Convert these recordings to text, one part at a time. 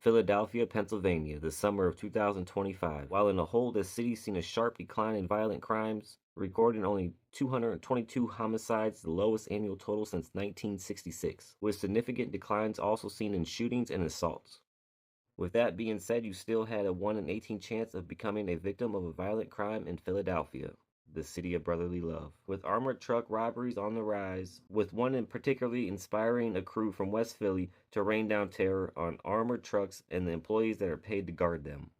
Philadelphia, Pennsylvania, the summer of 2025. While in the whole, the city's seen a sharp decline in violent crimes, recording only 222 homicides, the lowest annual total since 1966, with significant declines also seen in shootings and assaults. With that being said, you still had a 1 in 18 chance of becoming a victim of a violent crime in Philadelphia, the city of brotherly love. With armored truck robberies on the rise, with one in particularly inspiring a crew from West Philly to rain down terror on armored trucks and the employees that are paid to guard them.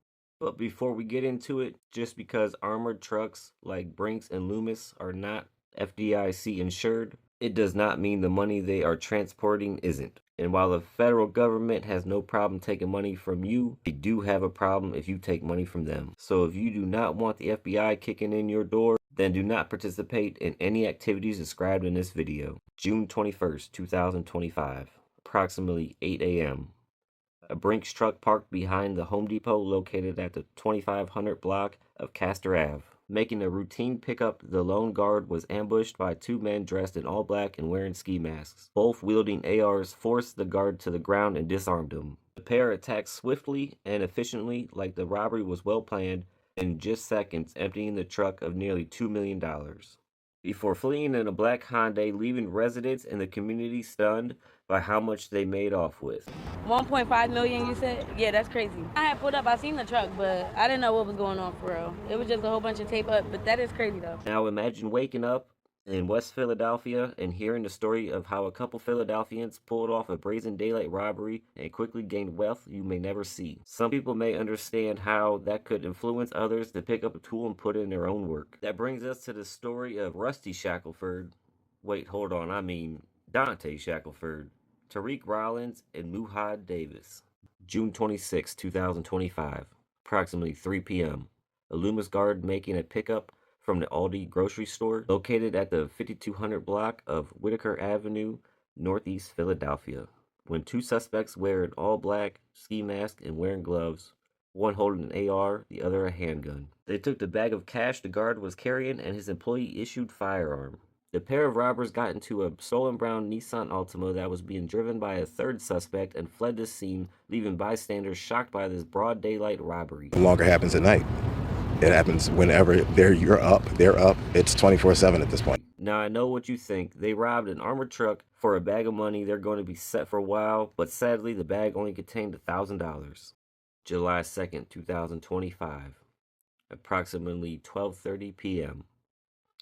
But before we get into it, just because armored trucks like Brinks and Loomis are not FDIC insured, it does not mean the money they are transporting isn't. And while the federal government has no problem taking money from you, they do have a problem if you take money from them. So if you do not want the FBI kicking in your door, then do not participate in any activities described in this video. June 21st, 2025, approximately 8 a.m. A Brinks truck parked behind the Home Depot located at the 2500 block of Castor Ave. Making a routine pickup, the lone guard was ambushed by two men dressed in all black and wearing ski masks. Both wielding ARs forced the guard to the ground and disarmed him. The pair attacked swiftly and efficiently, like the robbery was well planned, in just seconds, emptying the truck of nearly $2 million. Before fleeing in a black Hyundai, leaving residents in the community stunned by how much they made off with. 1.5 million, you said? Yeah, that's crazy. I had pulled up, I seen the truck, but I didn't know what was going on for real. It was just a whole bunch of tape up, but that is crazy though. Now imagine waking up in West Philadelphia and hearing the story of how a couple Philadelphians pulled off a brazen daylight robbery and quickly gained wealth you may never see. Some people may understand how that could influence others to pick up a tool and put in their own work. That brings us to the story of Rusty Shackelford. Wait, hold on, I mean Dante Shackelford, Tariq Rollins, and Muhammad Davis. June 26, 2025, approximately 3 p.m. A Loomis guard making a pickup from the Aldi grocery store located at the 5200 block of Whitaker Avenue, Northeast Philadelphia, when two suspects wearing all black, ski mask, and wearing gloves, one holding an AR, the other a handgun. They took the bag of cash the guard was carrying and his employee-issued firearm. The pair of robbers got into a stolen brown Nissan Altima that was being driven by a third suspect and fled the scene, leaving bystanders shocked by this broad daylight robbery. No longer happens at night. It happens whenever you're up, they're up. It's 24/7 at this point. Now I know what you think. They robbed an armored truck for a bag of money. They're going to be set for a while, but sadly the bag only contained $1,000. July 2nd, 2025, approximately 12:30 p.m.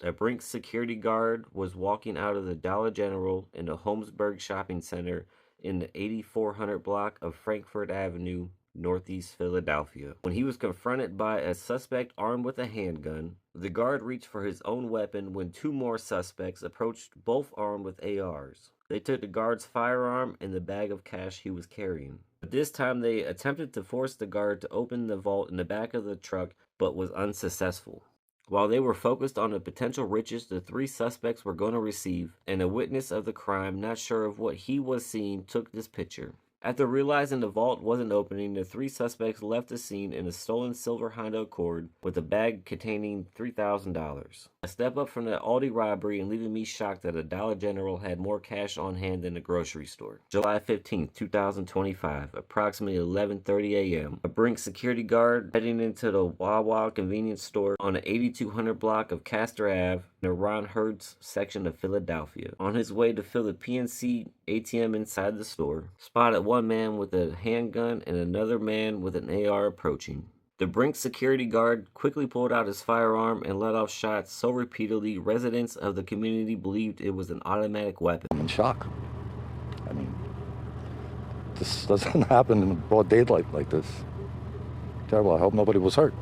A Brinks security guard was walking out of the Dollar General in the Holmesburg Shopping Center in the 8400 block of Frankfort Avenue, Northeast Philadelphia. When he was confronted by a suspect armed with a handgun, the guard reached for his own weapon when two more suspects approached, both armed with ARs. They took the guard's firearm and the bag of cash he was carrying. But this time they attempted to force the guard to open the vault in the back of the truck, but was unsuccessful. While they were focused on the potential riches the three suspects were going to receive, and a witness of the crime, not sure of what he was seeing, took this picture. After realizing the vault wasn't opening, the three suspects left the scene in a stolen silver Honda Accord with a bag containing $3,000. A step up from the Aldi robbery and leaving me shocked that a Dollar General had more cash on hand than a grocery store. July 15, 2025, approximately 11:30 a.m. A Brinks security guard heading into the Wawa convenience store on the 8200 block of Castor Ave in the Ron Hertz section of Philadelphia. On his way to fill the PNC ATM inside the store, spotted one man with a handgun and another man with an AR approaching. The Brinks security guard quickly pulled out his firearm and let off shots so repeatedly residents of the community believed it was an automatic weapon. I'm in shock. I mean, this doesn't happen in broad daylight like this. Terrible. I hope nobody was hurt.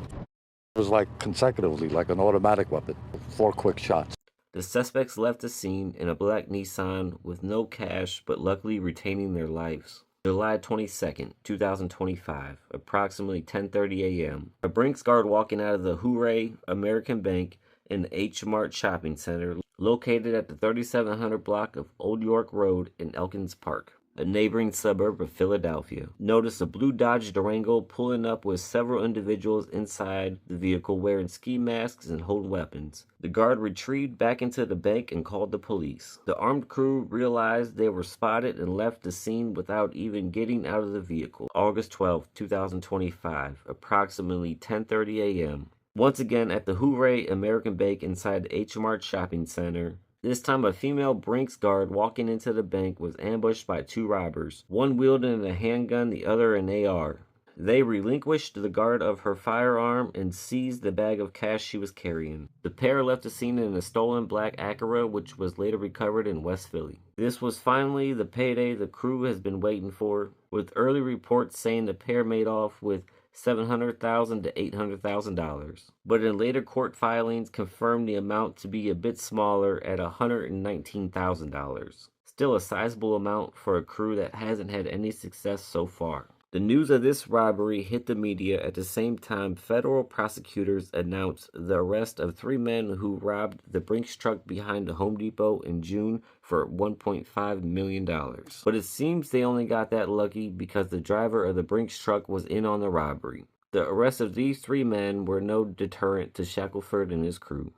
It was like consecutively, like an automatic weapon. 4 quick shots. The suspects left the scene in a black Nissan with no cash, but luckily retaining their lives. July 22nd, 2025, approximately 10:30 a.m. A Brinks guard walking out of the Hooray American Bank in the H Mart Shopping Center, located at the 3700 block of Old York Road in Elkins Park. a neighboring suburb of Philadelphia, noticed a blue Dodge Durango pulling up with several individuals inside the vehicle wearing ski masks and holding weapons. The guard retrieved back into the bank and called the police. The armed crew realized they were spotted and left the scene without even getting out of the vehicle. August 12, 2025, approximately 10:30 a.m. Once again at the Hooray American Bank inside the H Mart shopping center. This time, a female Brinks guard walking into the bank was ambushed by two robbers, one wielding a handgun, the other an AR. They relinquished the guard of her firearm and seized the bag of cash she was carrying. The pair left the scene in a stolen black Acura, which was later recovered in West Philly. This was finally the payday the crew has been waiting for, with early reports saying the pair made off with $700,000 to $800,000, but in later court filings confirmed the amount to be a bit smaller at $119,000. Still a sizable amount for a crew that hasn't had any success so far. The news of this robbery hit the media at the same time federal prosecutors announced the arrest of three men who robbed the Brinks truck behind the Home Depot in June for $1.5 million. But it seems they only got that lucky because the driver of the Brinks truck was in on the robbery. The arrest of these three men were no deterrent to Shackelford and his crew.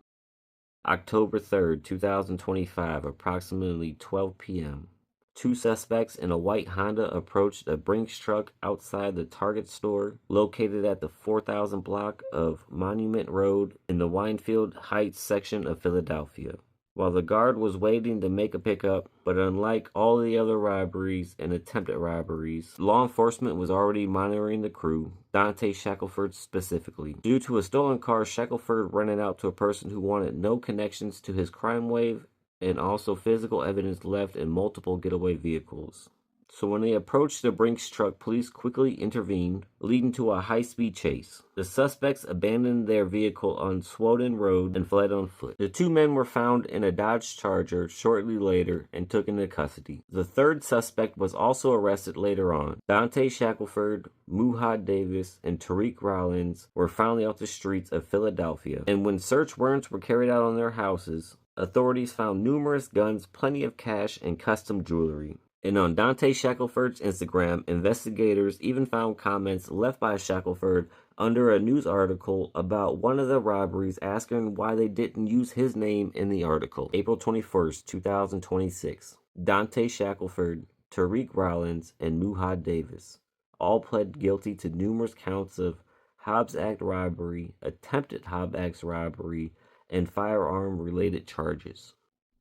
October 3rd, 2025, approximately 12 p.m. Two suspects in a white Honda approached a Brinks truck outside the Target store located at the 4000 block of Monument Road in the Winefield Heights section of Philadelphia. While the guard was waiting to make a pickup, but unlike all the other robberies and attempted robberies, law enforcement was already monitoring the crew, Dante Shackelford specifically. Due to a stolen car, Shackelford rented out to a person who wanted no connections to his crime wave, and also physical evidence left in multiple getaway vehicles. So when they approached the Brinks truck, police quickly intervened, leading to a high-speed chase. The suspects abandoned their vehicle on Swoden Road and fled on foot. The two men were found in a Dodge Charger shortly later and taken into custody. The third suspect was also arrested later on. Dante Shackelford, Muhad Davis, and Tariq Rollins were finally off the streets of Philadelphia, and when search warrants were carried out on their houses, authorities found numerous guns, plenty of cash, and custom jewelry. And on Dante Shackelford's Instagram, investigators even found comments left by Shackelford under a news article about one of the robberies, asking why they didn't use his name in the article. April 21st, 2026. Dante Shackelford, Tariq Rollins, and Muhad Davis all pled guilty to numerous counts of Hobbs Act robbery, attempted Hobbs Act robbery, and firearm-related charges.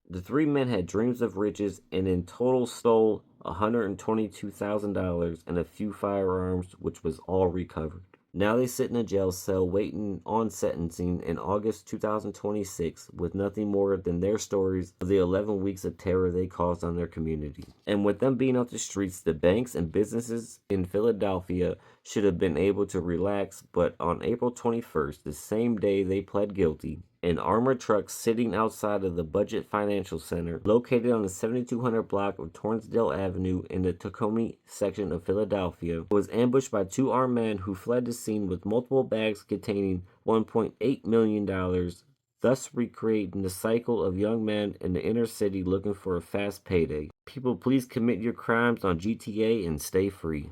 The three men had dreams of riches and in total stole $122,000 and a few firearms, which was all recovered. Now they sit in a jail cell waiting on sentencing in August 2026 with nothing more than their stories of the 11 weeks of terror they caused on their community. And with them being off the streets, the banks and businesses in Philadelphia should have been able to relax, but on April 21st, the same day they pled guilty, an armored truck sitting outside of the Budget Financial Center, located on the 7200 block of Torrensdale Avenue in the Tacoma section of Philadelphia, was ambushed by two armed men who fled the scene with multiple bags containing $1.8 million, thus recreating the cycle of young men in the inner city looking for a fast payday. People, please commit your crimes on GTA and stay free.